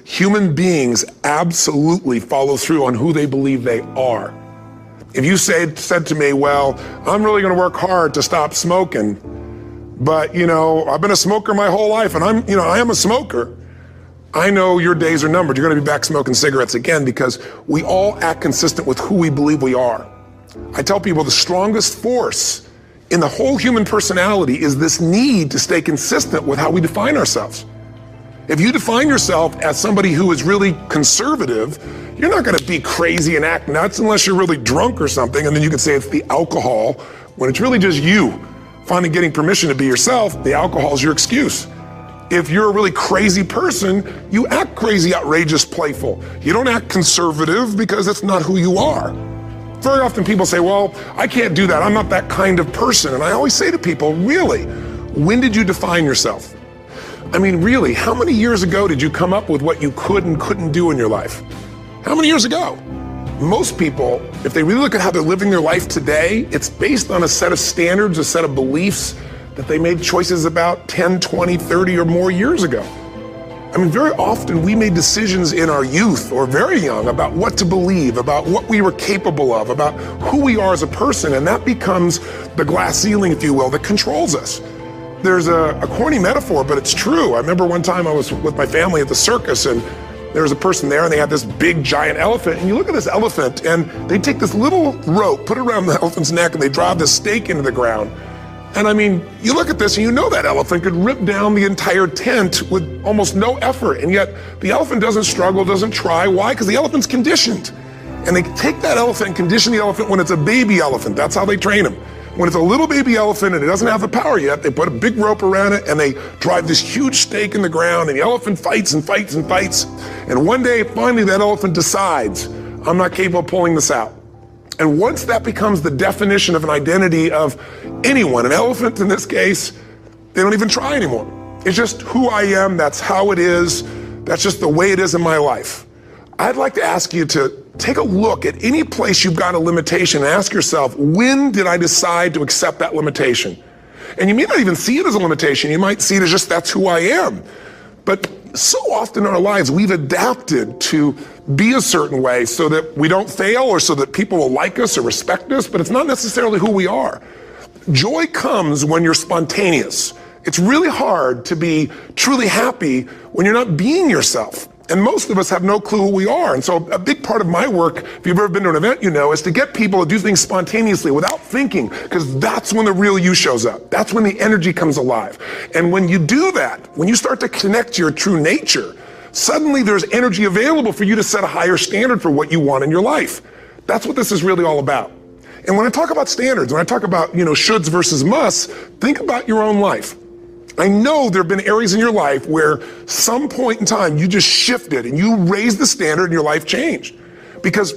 Human beings absolutely follow through on who they believe they are. If you said to me, well, I'm really gonna work hard to stop smoking, but I've been a smoker my whole life and I am a smoker. I know your days are numbered. You're gonna be back smoking cigarettes again, because we all act consistent with who we believe we are. I tell people the strongest force in the whole human personality is this need to stay consistent with how we define ourselves. If you define yourself as somebody who is really conservative, you're not gonna be crazy and act nuts unless you're really drunk or something, and then you can say it's the alcohol, when it's really just you finally getting permission to be yourself. The alcohol is your excuse. If you're a really crazy person, you act crazy, outrageous, playful. You don't act conservative because that's not who you are. Very often people say, well, I can't do that. I'm not that kind of person. And I always say to people, really, when did you define yourself? I mean, really, how many years ago did you come up with what you could and couldn't do in your life? How many years ago? Most people, if they really look at how they're living their life today, it's based on a set of standards, a set of beliefs that they made choices about 10, 20, 30 or more years ago. I mean, very often we made decisions in our youth or very young about what to believe, about what we were capable of, about who we are as a person, and that becomes the glass ceiling, if you will, that controls us. There's a corny metaphor, but it's true. I remember one time I was with my family at the circus, and there was a person there and they had this big giant elephant, and you look at this elephant and they take this little rope, put it around the elephant's neck, and they drive this stake into the ground. And I mean, you look at this and you know that elephant could rip down the entire tent with almost no effort. And yet the elephant doesn't struggle, doesn't try. Why? Because the elephant's conditioned. And they take that elephant and condition the elephant when it's a baby elephant. That's how they train him. When it's a little baby elephant and it doesn't have the power yet, they put a big rope around it and they drive this huge stake in the ground, and the elephant fights and fights and fights. And one day, finally, that elephant decides, I'm not capable of pulling this out. And once that becomes the definition of an identity of anyone, an elephant in this case, they don't even try anymore. It's just who I am, that's how it is, that's just the way it is in my life. I'd like to ask you to take a look at any place you've got a limitation and ask yourself, when did I decide to accept that limitation? And you may not even see it as a limitation, you might see it as just that's who I am. But so often in our lives, we've adapted to be a certain way so that we don't fail or so that people will like us or respect us, but it's not necessarily who we are. Joy comes when you're spontaneous. It's really hard to be truly happy when you're not being yourself. And most of us have no clue who we are. And so a big part of my work, if you've ever been to an event, you know, is to get people to do things spontaneously without thinking, because that's when the real you shows up. That's when the energy comes alive. And when you do that, when you start to connect to your true nature, suddenly there's energy available for you to set a higher standard for what you want in your life. That's what this is really all about. And when I talk about standards, when I talk about, shoulds versus musts, think about your own life. I know there have been areas in your life where some point in time you just shifted and you raised the standard and your life changed. Because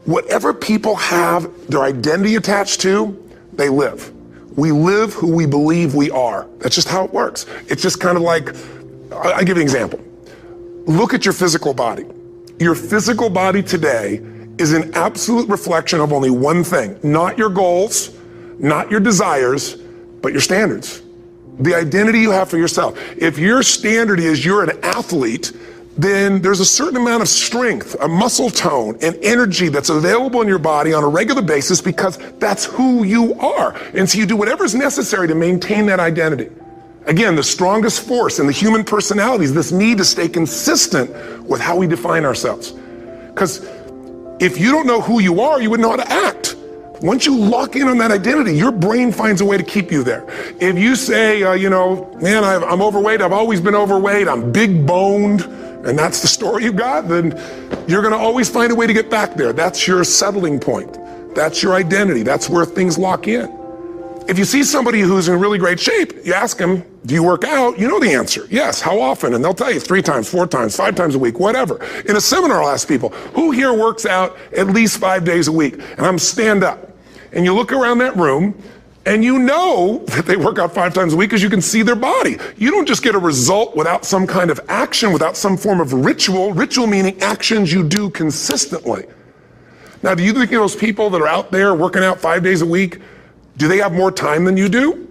whatever people have their identity attached to, they live. We live who we believe we are. That's just how it works. It's just kind of like, I'll give you an example. Look at your physical body. Your physical body today is an absolute reflection of only one thing, not your goals, not your desires, but your standards. The identity you have for yourself. If your standard is you're an athlete, then there's a certain amount of strength, a muscle tone, and energy that's available in your body on a regular basis because that's who you are. And so you do whatever is necessary to maintain that identity. Again, the strongest force in the human personality is this need to stay consistent with how we define ourselves. Because if you don't know who you are, you wouldn't know how to act. Once you lock in on that identity, your brain finds a way to keep you there. If you say, man, I'm overweight, I've always been overweight, I'm big boned, and that's the story you got, then you're gonna always find a way to get back there. That's your settling point. That's your identity. That's where things lock in. If you see somebody who's in really great shape, you ask them, do you work out? You know the answer. Yes, how often? And they'll tell you 3 times, 4 times, 5 times a week, whatever. In a seminar, I'll ask people, who here works out at least 5 days a week? And I'm stand up. And you look around that room and you know that they work out 5 times a week because you can see their body. You don't just get a result without some kind of action, without some form of ritual. Ritual meaning actions you do consistently. Now, do you think those people that are out there working out 5 days a week, do they have more time than you do?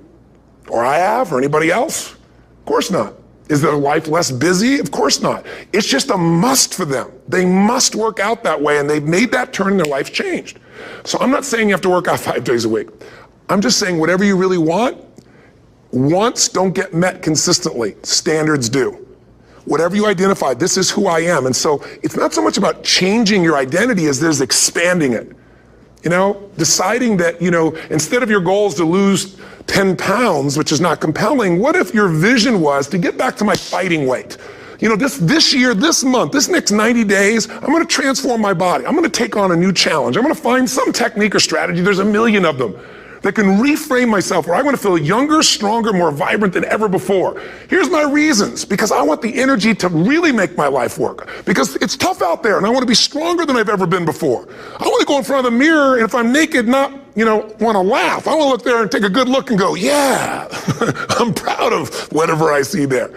Or I have, or anybody else? Of course not. Is their life less busy? Of course not. It's just a must for them. They must work out that way, and they've made that turn and their life's changed. So I'm not saying you have to work out 5 days a week. I'm just saying whatever you really want, wants don't get met consistently. Standards do. Whatever you identify, this is who I am. And so it's not so much about changing your identity as there's expanding it. Deciding that, instead of your goal is to lose 10 pounds, which is not compelling, what if your vision was to get back to my fighting weight? This year, this month, this next 90 days, I'm going to transform my body. I'm going to take on a new challenge. I'm going to find some technique or strategy. There's a million of them that can reframe myself where I want to feel younger, stronger, more vibrant than ever before. Here's my reasons. Because I want the energy to really make my life work. Because it's tough out there and I want to be stronger than I've ever been before. I want to go in front of the mirror and if I'm naked, not, want to laugh. I want to look there and take a good look and go, yeah, I'm proud of whatever I see there.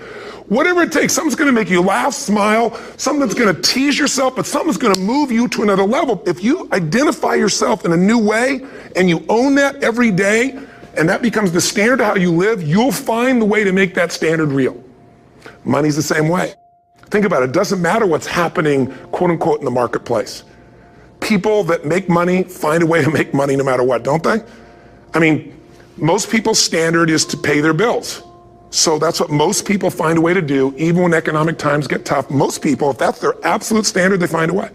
Whatever it takes, something's going to make you laugh, smile, something's going to tease yourself, but something's going to move you to another level. If you identify yourself in a new way and you own that every day, and that becomes the standard of how you live, you'll find the way to make that standard real. Money's the same way. Think about it. It doesn't matter what's happening, quote unquote, in the marketplace. People that make money find a way to make money no matter what, don't they? Most people's standard is to pay their bills. So that's what most people find a way to do, even when economic times get tough. Most people, if that's their absolute standard, they find a way.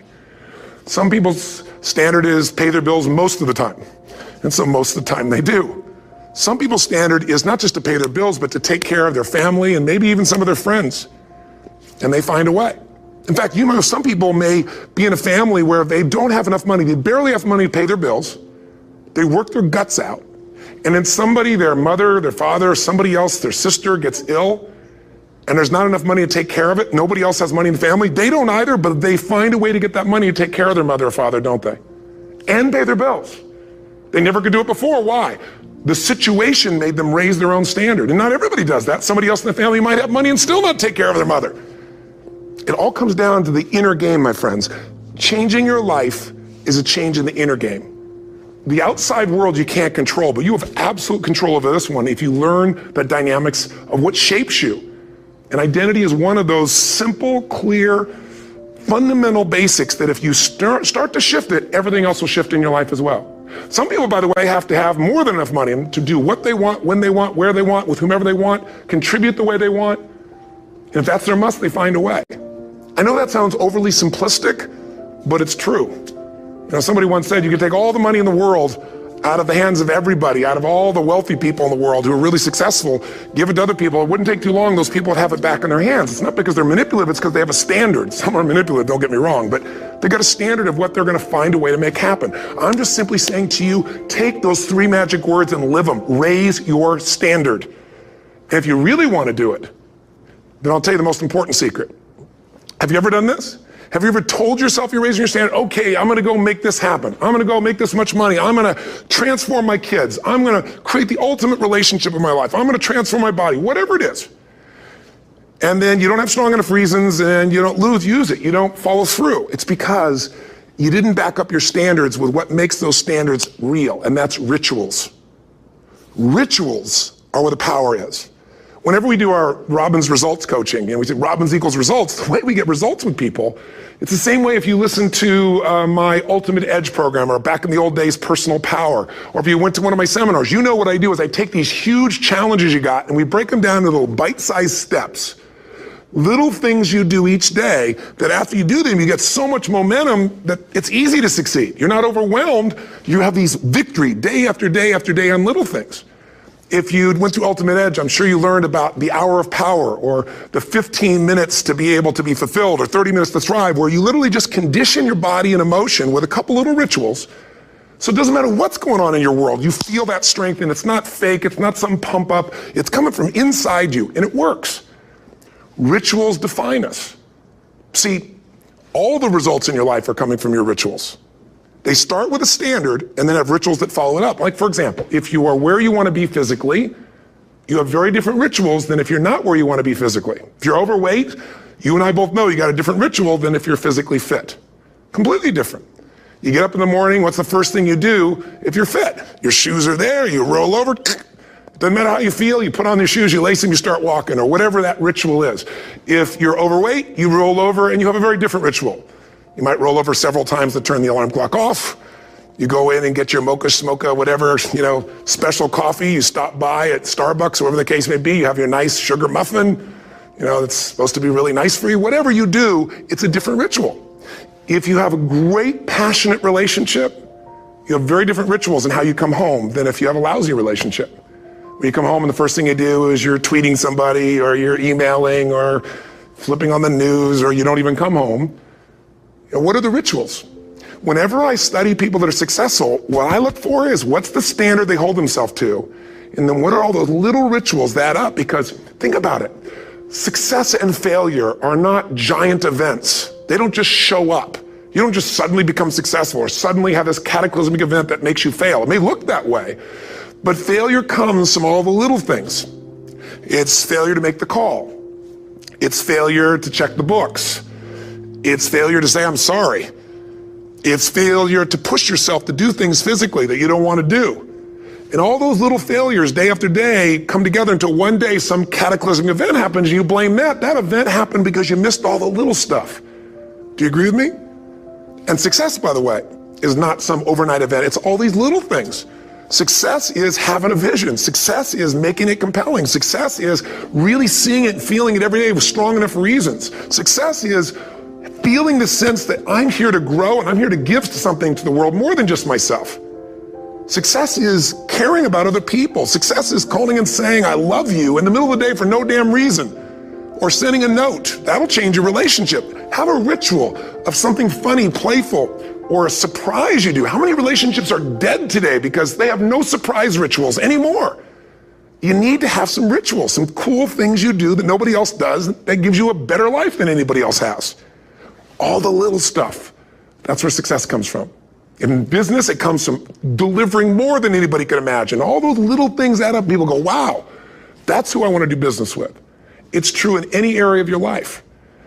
Some people's standard is pay their bills most of the time. And so most of the time they do. Some people's standard is not just to pay their bills, but to take care of their family and maybe even some of their friends. And they find a way. In fact, some people may be in a family where they don't have enough money. They barely have money to pay their bills. They work their guts out. And then somebody, their mother, their father, somebody else, their sister gets ill, and there's not enough money to take care of it. Nobody else has money in the family. They don't either, but they find a way to get that money to take care of their mother or father, don't they? And pay their bills. They never could do it before. Why? The situation made them raise their own standard. And not everybody does that. Somebody else in the family might have money and still not take care of their mother. It all comes down to the inner game, my friends. Changing your life is a change in the inner game. The outside world you can't control, but you have absolute control over this one if you learn the dynamics of what shapes you. And identity is one of those simple, clear, fundamental basics that if you start to shift it, everything else will shift in your life as well. Some people, by the way, have to have more than enough money to do what they want, when they want, where they want, with whomever they want, contribute the way they want. And if that's their must, they find a way. I know that sounds overly simplistic, but it's true. Somebody once said you could take all the money in the world out of the hands of everybody, out of all the wealthy people in the world who are really successful, give it to other people. It wouldn't take too long. Those people would have it back in their hands. It's not because they're manipulative. It's because they have a standard. Some are manipulative, don't get me wrong, but they got a standard of what they're going to find a way to make happen. I'm just simply saying to you, take those 3 magic words and live them. Raise your standard. And if you really want to do it, then I'll tell you the most important secret. Have you ever done this? Have you ever told yourself you're raising your standard? Okay, I'm going to go make this happen. I'm going to go make this much money. I'm going to transform my kids. I'm going to create the ultimate relationship in my life. I'm going to transform my body, whatever it is. And then you don't have strong enough reasons and you don't use it. You don't follow through. It's because you didn't back up your standards with what makes those standards real, and that's rituals. Rituals are where the power is. Whenever we do our Robbins results coaching, we say Robbins equals results, the way we get results with people, it's the same way if you listen to my Ultimate Edge program, or back in the old days, Personal Power, or if you went to one of my seminars. You know what I do is I take these huge challenges you got and we break them down into little bite-sized steps. Little things you do each day that after you do them, you get so much momentum that it's easy to succeed. You're not overwhelmed. You have these victory day after day after day on little things. If you went through Ultimate Edge, I'm sure you learned about the hour of power, or the 15 minutes to be able to be fulfilled, or 30 minutes to thrive, where you literally just condition your body and emotion with a couple little rituals. So it doesn't matter what's going on in your world, you feel that strength, and it's not fake, it's not some pump up, it's coming from inside you, and it works. Rituals define us. See, all the results in your life are coming from your rituals. They start with a standard and then have rituals that follow it up. Like, for example, if you are where you want to be physically, you have very different rituals than if you're not where you want to be physically. If you're overweight, you and I both know you got a different ritual than if you're physically fit. Completely different. You get up in the morning, what's the first thing you do if you're fit? Your shoes are there, you roll over, Doesn't matter how you feel, you put on your shoes, you lace them, you start walking, or whatever that ritual is. If you're overweight, you roll over and you have a very different ritual. You might roll over several times to turn the alarm clock off. You go in and get your mocha, smocha, whatever, special coffee. You stop by at Starbucks, whatever the case may be. You have your nice sugar muffin, that's supposed to be really nice for you. Whatever you do, it's a different ritual. If you have a great, passionate relationship, you have very different rituals in how you come home than if you have a lousy relationship. When you come home and the first thing you do is you're tweeting somebody or you're emailing or flipping on the news or you don't even come home. What are the rituals? Whenever I study people that are successful, what I look for is what's the standard they hold themselves to? And then what are all those little rituals that add up? Because think about it. Success and failure are not giant events. They don't just show up. You don't just suddenly become successful or suddenly have this cataclysmic event that makes you fail. It may look that way, but failure comes from all the little things. It's failure to make the call. It's failure to check the books. It's failure to say, I'm sorry. It's failure to push yourself to do things physically that you don't want to do. And all those little failures day after day come together until one day some cataclysmic event happens and you blame that. That event happened because you missed all the little stuff. Do you agree with me? And success, by the way, is not some overnight event. It's all these little things. Success is having a vision. Success is making it compelling. Success is really seeing it and feeling it every day with strong enough reasons. Success is feeling the sense that I'm here to grow and I'm here to give something to the world more than just myself. Success is caring about other people. Success is calling and saying, I love you in the middle of the day for no damn reason. Or sending a note. That'll change your relationship. Have a ritual of something funny, playful, or a surprise you do. How many relationships are dead today because they have no surprise rituals anymore? You need to have some rituals, some cool things you do that nobody else does that gives you a better life than anybody else has. All the little stuff. That's where success comes from. In business, it comes from delivering more than anybody could imagine. All those little things add up. People go, wow, that's who I want to do business with. It's true in any area of your life.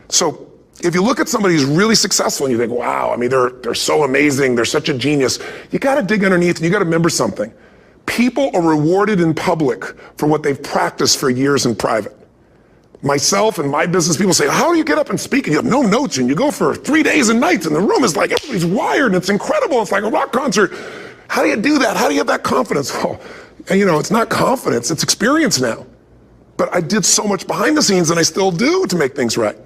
So if you look at somebody who's really successful and you think, wow, they're so amazing, they're such a genius, you got to dig underneath and you got to remember something. People are rewarded in public for what they've practiced for years in private. Myself and my business people say, how do you get up and speak? And you have no notes and you go for 3 days and nights and the room is like, everybody's wired and it's incredible. It's like a rock concert. How do you do that? How do you have that confidence? Oh, and it's not confidence, it's experience now. But I did so much behind the scenes and I still do to make things right.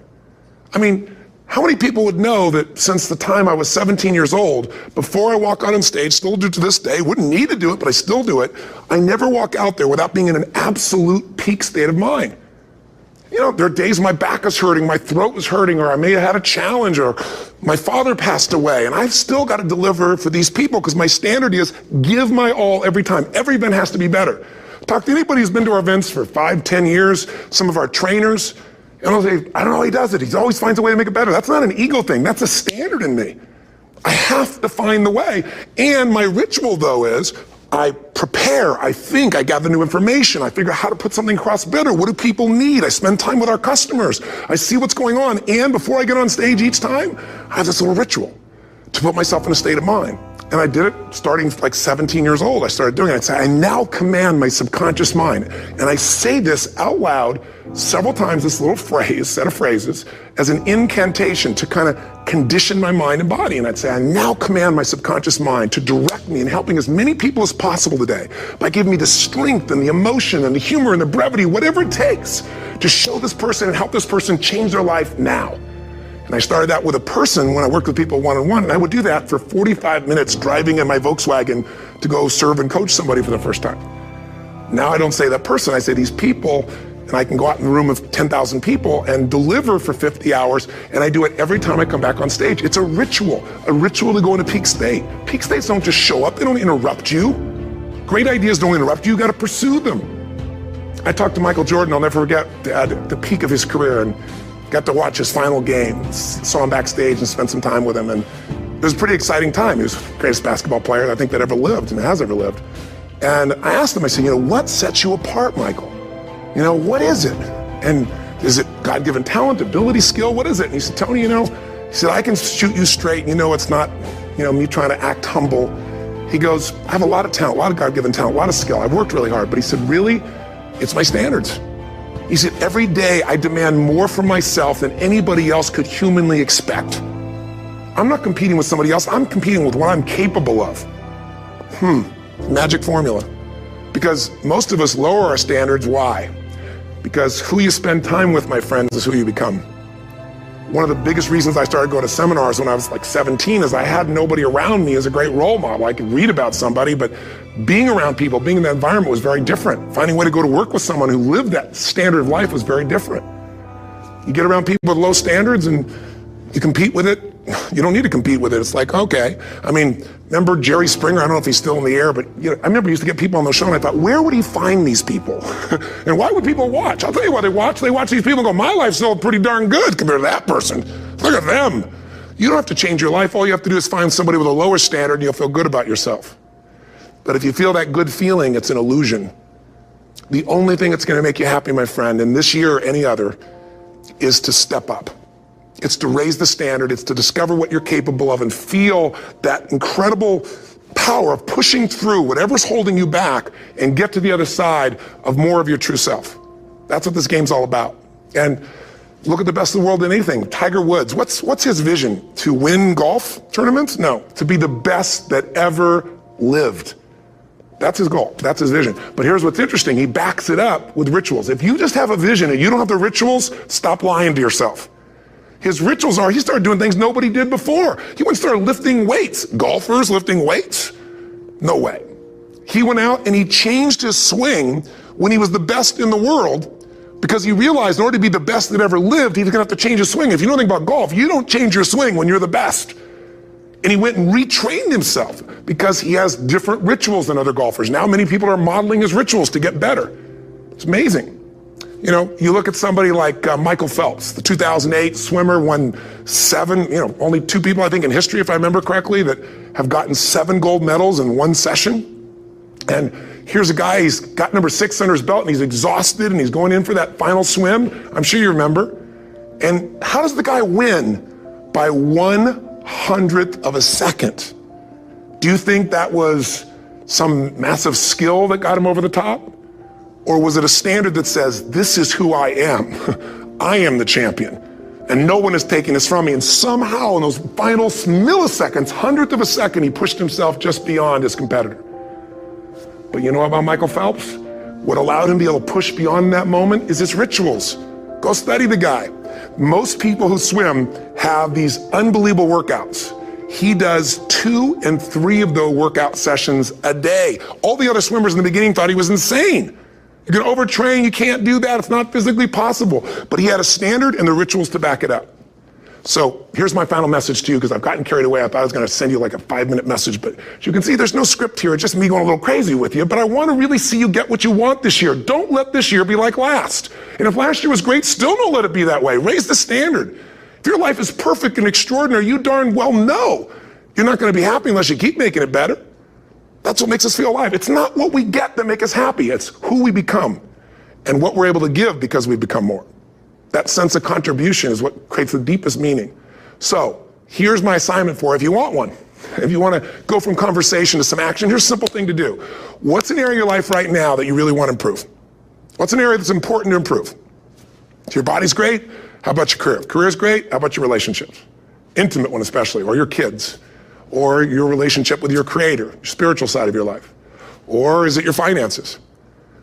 How many people would know that since the time I was 17 years old, before I walk out on stage, still do to this day, wouldn't need to do it, but I still do it, I never walk out there without being in an absolute peak state of mind. There are days my back is hurting, my throat was hurting, or I may have had a challenge, or my father passed away, and I've still got to deliver for these people because my standard is give my all every time. Every event has to be better. Talk to anybody who's been to our events for 5, 10 years, some of our trainers, and I'll say, I don't know how he does it. He always finds a way to make it better. That's not an ego thing. That's a standard in me. I have to find the way. And my ritual, though, is I prepare, I think, I gather new information, I figure out how to put something across better. What do people need? I spend time with our customers. I see what's going on. And before I get on stage each time, I have this little ritual to put myself in a state of mind. And I did it starting like 17 years old. I started doing it. I'd say, I now command my subconscious mind. And I say this out loud several times, this little phrase, set of phrases, as an incantation to kind of condition my mind and body. And I'd say, I now command my subconscious mind to direct me in helping as many people as possible today by giving me the strength and the emotion and the humor and the brevity, whatever it takes to show this person and help this person change their life now. And I started that with a person when I worked with people one-on-one, and I would do that for 45 minutes driving in my Volkswagen to go serve and coach somebody for the first time. Now I don't say that person, I say these people, and I can go out in a room of 10,000 people and deliver for 50 hours, and I do it every time I come back on stage. It's a ritual to go into peak state. Peak states don't just show up, they don't interrupt you. Great ideas don't interrupt you, you gotta pursue them. I talked to Michael Jordan, I'll never forget, at the peak of his career, and got to watch his final game, saw him backstage and spent some time with him, and it was a pretty exciting time. He was the greatest basketball player I think that ever lived and has ever lived. And I asked him, I said, what sets you apart, Michael? What is it? And is it God-given talent, ability, skill? What is it? And he said, Tony, he said, I can shoot you straight. It's not, me trying to act humble. He goes, I have a lot of talent, a lot of God-given talent, a lot of skill. I've worked really hard. But he said, really, it's my standards. He said, every day I demand more from myself than anybody else could humanly expect. I'm not competing with somebody else. I'm competing with what I'm capable of. Magic formula. Because most of us lower our standards. Why? Because who you spend time with, my friends, is who you become. One of the biggest reasons I started going to seminars when I was like 17 is I had nobody around me as a great role model. I could read about somebody, but being around people, being in that environment was very different. Finding a way to go to work with someone who lived that standard of life was very different. You get around people with low standards and you compete with it. You don't need to compete with it. It's like, okay. I mean, remember Jerry Springer? I don't know if he's still in the air, but I remember he used to get people on the show and I thought, where would he find these people? And why would people watch? I'll tell you why they watch. They watch these people and go, my life's still pretty darn good compared to that person. Look at them. You don't have to change your life. All you have to do is find somebody with a lower standard and you'll feel good about yourself. But if you feel that good feeling, it's an illusion. The only thing that's going to make you happy, my friend, and this year or any other, is to step up. It's to raise the standard. It's to discover what you're capable of and feel that incredible power of pushing through whatever's holding you back and get to the other side of more of your true self. That's what this game's all about. And look at the best of the world in anything. Tiger Woods, what's his vision? To win golf tournaments? No, to be the best that ever lived. That's his goal. That's his vision. But here's what's interesting. He backs it up with rituals. If you just have a vision and you don't have the rituals, stop lying to yourself. His rituals are, he started doing things nobody did before. He went and started lifting weights. Golfers lifting weights? No way. He went out and he changed his swing when he was the best in the world because he realized in order to be the best that ever lived, he was gonna have to change his swing. If you know anything about golf, you don't change your swing when you're the best. And he went and retrained himself because he has different rituals than other golfers. Now many people are modeling his rituals to get better. It's amazing. You know, you look at somebody like Michael Phelps, the 2008 swimmer, won 7, only 2 people, I think, in history, if I remember correctly, that have gotten 7 gold medals in one session. And here's a guy, he's got number 6 under his belt, and he's exhausted, and he's going in for that final swim. I'm sure you remember. And how does the guy win? By 1/100th of a second. Do you think that was some massive skill that got him over the top? Or was it a standard that says, this is who I am? I am the champion. And no one is taking this from me. And somehow in those final milliseconds, 1/100th of a second, he pushed himself just beyond his competitor. But you know about Michael Phelps? What allowed him to be able to push beyond that moment is his rituals. Go study the guy. Most people who swim have these unbelievable workouts. He does 2 and 3 of those workout sessions a day. All the other swimmers in the beginning thought he was insane. You're gonna overtrain, you can't do that, it's not physically possible. But he had a standard and the rituals to back it up. So here's my final message to you, because I've gotten carried away. I thought I was gonna send you like a 5-minute message, but as you can see, there's no script here. It's just me going a little crazy with you, but I wanna really see you get what you want this year. Don't let this year be like last. And if last year was great, still don't let it be that way. Raise the standard. If your life is perfect and extraordinary, you darn well know you're not gonna be happy unless you keep making it better. That's what makes us feel alive. It's not what we get that makes us happy. It's who we become and what we're able to give because we become more. That sense of contribution is what creates the deepest meaning. So here's my assignment for you if you want one. If you want to go from conversation to some action, here's a simple thing to do. What's an area of your life right now that you really want to improve? What's an area that's important to improve? If your body's great, how about your career? If career's great, how about your relationships? Intimate one especially, or your kids. Or your relationship with your creator, your spiritual side of your life? Or is it your finances?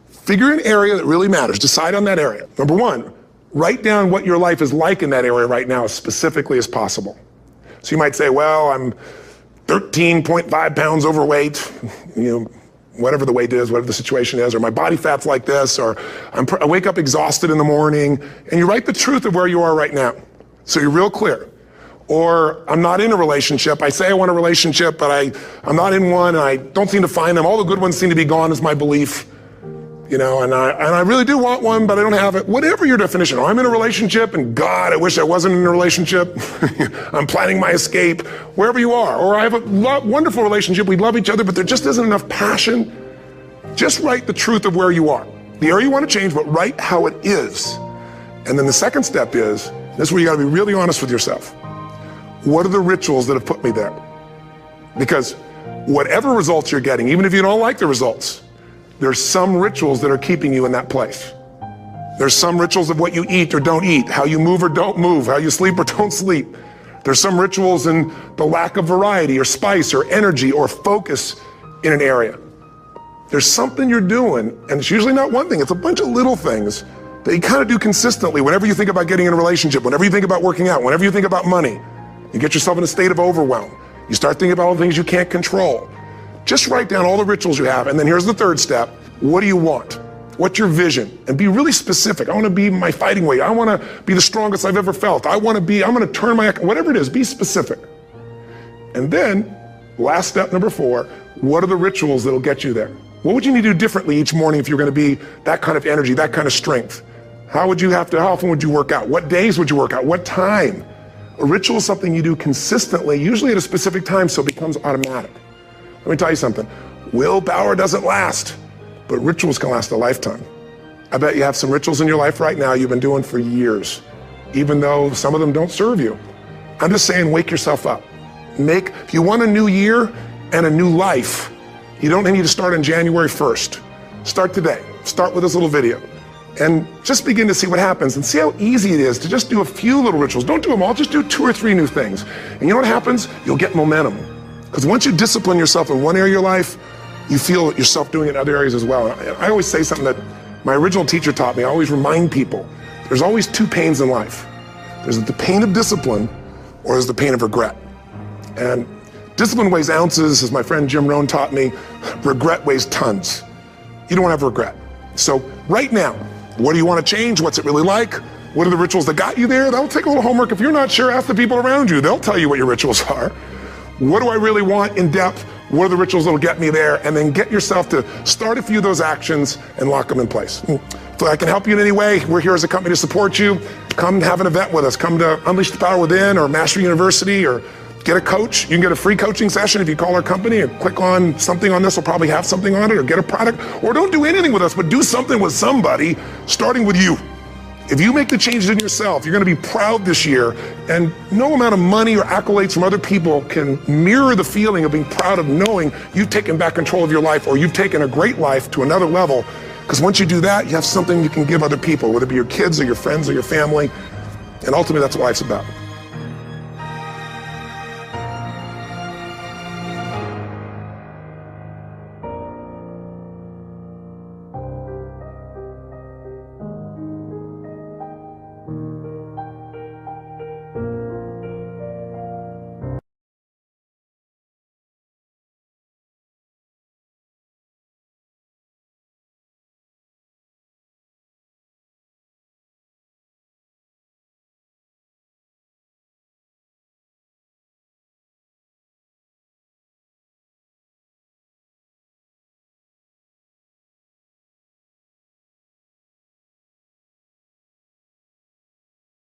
Figure an area that really matters. Decide on that area. Number 1, write down what your life is like in that area right now as specifically as possible. So you might say, well, I'm 13.5 pounds overweight, whatever the weight is, whatever the situation is, or my body fat's like this, or I wake up exhausted in the morning, and you write the truth of where you are right now. So you're real clear. Or I'm not in a relationship. I say I want a relationship, but I'm not in one, and I don't seem to find them. All the good ones seem to be gone is my belief. And I really do want one, but I don't have it. Whatever your definition. Or I'm in a relationship, and God, I wish I wasn't in a relationship. I'm planning my escape. Wherever you are. Or I have a wonderful relationship. We love each other, but there just isn't enough passion. Just write the truth of where you are. The area you want to change, but write how it is. And then the second step is, this is where you got to be really honest with yourself. What are the rituals that have put me there? Because whatever results you're getting, even if you don't like the results, there's some rituals that are keeping you in that place. There's some rituals of what you eat or don't eat, how you move or don't move, how you sleep or don't sleep. There's some rituals in the lack of variety or spice or energy or focus in an area. There's something you're doing, and it's usually not one thing, it's a bunch of little things that you kind of do consistently whenever you think about getting in a relationship, whenever you think about working out, whenever you think about money. You get yourself in a state of overwhelm. You start thinking about all the things you can't control. Just write down all the rituals you have, and then here's the third step. What do you want? What's your vision? And be really specific. I want to be my fighting weight. I want to be the strongest I've ever felt. I'm going to turn whatever it is, be specific. And then, last step number 4, what are the rituals that'll get you there? What would you need to do differently each morning if you're going to be that kind of energy, that kind of strength? How often would you work out? What days would you work out? What time? A ritual is something you do consistently, usually at a specific time, so it becomes automatic. Let me tell you something. Willpower doesn't last, but rituals can last a lifetime. I bet you have some rituals in your life right now you've been doing for years, even though some of them don't serve you. I'm just saying, wake yourself up. If you want a new year and a new life, you don't need to start on January 1st. Start today. Start with this little video. And just begin to see what happens and see how easy it is to just do a few little rituals. Don't do them all, just do 2 or 3 new things. And you know what happens? You'll get momentum. Because once you discipline yourself in one area of your life, you feel yourself doing it in other areas as well. I always say something that my original teacher taught me. I always remind people, there's always 2 pains in life. There's the pain of discipline, or there's the pain of regret. And discipline weighs ounces, as my friend Jim Rohn taught me. Regret weighs tons. You don't want to have regret. So right now, what do you want to change? What's it really like? What are the rituals that got you there? That'll take a little homework. If you're not sure, ask the people around you. They'll tell you what your rituals are. What do I really want in depth? What are the rituals that'll get me there? And then get yourself to start a few of those actions and lock them in place. If I can help you in any way, we're here as a company to support you. Come have an event with us. Come to Unleash the Power Within or Mastery University, or get a coach. You can get a free coaching session if you call our company and click on something on this. Will probably have something on it, or get a product, or don't do anything with us, but do something with somebody, starting with you. If you make the changes in yourself, you're going to be proud this year, and no amount of money or accolades from other people can mirror the feeling of being proud of knowing you've taken back control of your life, or you've taken a great life to another level. Because once you do that, you have something you can give other people, whether it be your kids or your friends or your family, and ultimately that's what life's about.